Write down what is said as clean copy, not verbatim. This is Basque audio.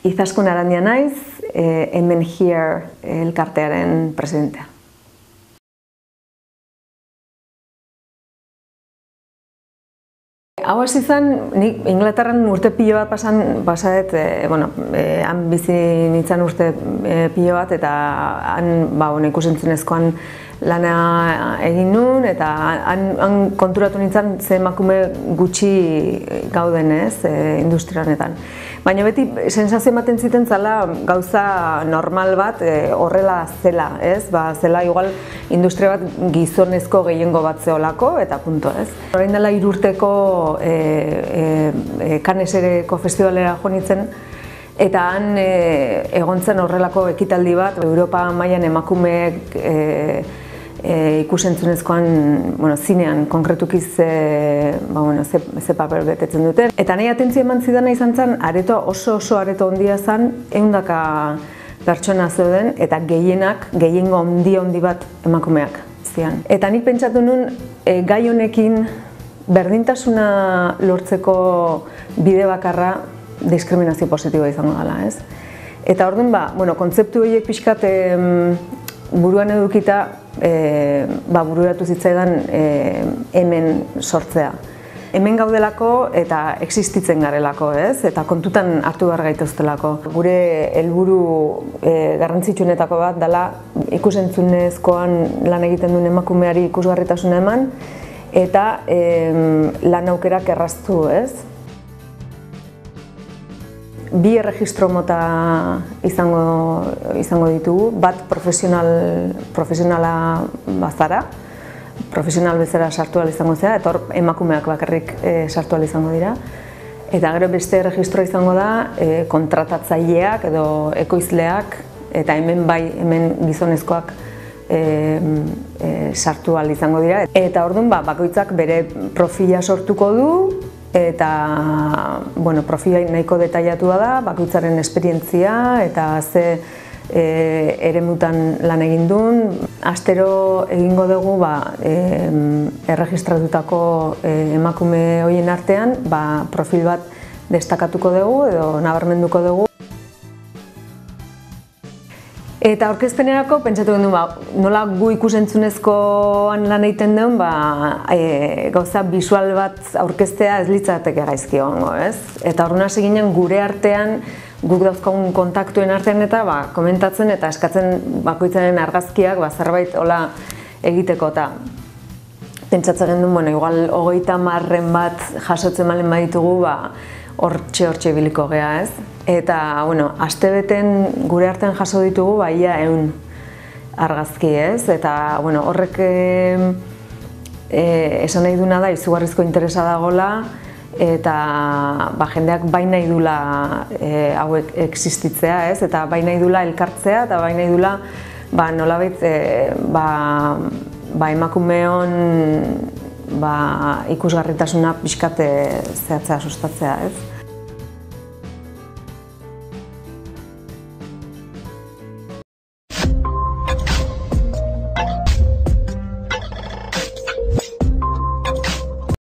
Izaskun Arandia naiz, hemen Here elkartearen presidentea. Hau hasi zen, nik Inglaterran urte pilo bat pasadet, han bizi nintzen urte pilo bat, eta han ikusentzunezkoan lana egin nuen, eta han konturatu nintzen ze emakume gutxi gauden industria honetan. Baina beti sensazio ematen ziten zela gauza normal bat horrela zela, ez? Zela igual industria bat gizonezko gehiengo bat zeolako, eta punto, ez? Orain dela 3 urteko Cannesereko festivalera jo nintzen, eta han egon zen horrelako ekitaldi bat, Europa mailan emakumeek ikusentzunezkoan, zinean, konkretuki ze paper betetzen duten. Eta nahi atentzio eman zidana izan zen, oso areto handia zen, 100 pertsona zeuden, eta gehiengo handi bat emakumeak zian. Eta nik pentsatu nuen, gai honekin berdintasuna lortzeko bide bakarra diskriminazio positiboa izango dela, ez? Eta orduan, kontzeptu horiek pixkat buruan edukita, bururatu zitzaidan hemen sortzea. Hemen gaudelako eta existitzen garelako, ez? Eta kontutan hartu behar gaituztelako. Gure helburu garrantzitsuenetako bat dela ikusentzunezkoan lan egiten duen emakumeari ikusgarritasuna eman, eta lan aukerak erraztu, ez? 2 erregistro mota izango ditugu, bat profesionala bazara, profesional bezala sartu ahal izango zera, eta hor emakumeak bakarrik sartu ahal izango dira. Eta gero beste erregistroa izango da kontratatzaileak edo ekoizleak, eta hemen gizonezkoak sartu ahal izango dira. Eta orduan bakoitzak bere profila sortuko du, eta profila nahiko detailatua da, bakoitzaren esperientzia eta ze eremutan lan egin duen. Astero egingo dugu erregistratutako emakume horien artean profil bat destakatuko dugu edo nabarmenduko dugu. Eta aurkezpenerako pentsatu genuen, nola gu ikusentzunezkoan lan egiten duen, gauza bisual bat aurkeztea ez litzateke gaizki egongo, ez? Eta orduan hasi ginen gure artean, guk dauzkagun kontaktuen artean eta komentatzen eta eskatzen bakoitzaren argazkiak zerbait hola egiteko. Eta pentsatzen genuen, igual 30 bat jasotzen malen baditugu, hortxe biliko gea, ez? Eta, astebeten gure artean jaso ditugu, ia 100 argazki, ez? Eta, horrek esan nahi duna da, izugarrizko interesa dagoela, eta jendeak bai nahi dula hauek existitzea, ez? Eta bai nahi dula elkartzea, eta bai nahi dula nolabait emakumeon ikusgarritasuna pixkat zehatzea sustatzea, ez?